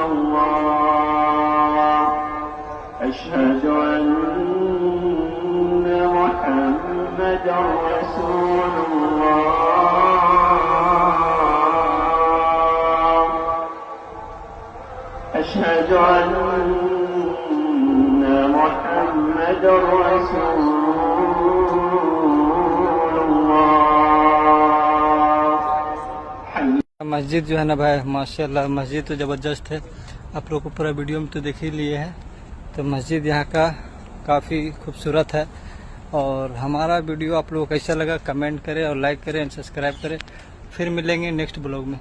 الله أشهد أن محمدا رسول الله أشهد أن محمدا رسول الله। मस्जिद जो है ना भाई माशाल्लाह, मस्जिद तो ज़बरदस्त है। आप लोग को पूरा वीडियो में तो देख ही लिए हैं। तो मस्जिद यहाँ का काफ़ी खूबसूरत है। और हमारा वीडियो आप लोगों को कैसा लगा कमेंट करें और लाइक करें और सब्सक्राइब करें। फिर मिलेंगे नेक्स्ट ब्लॉग में।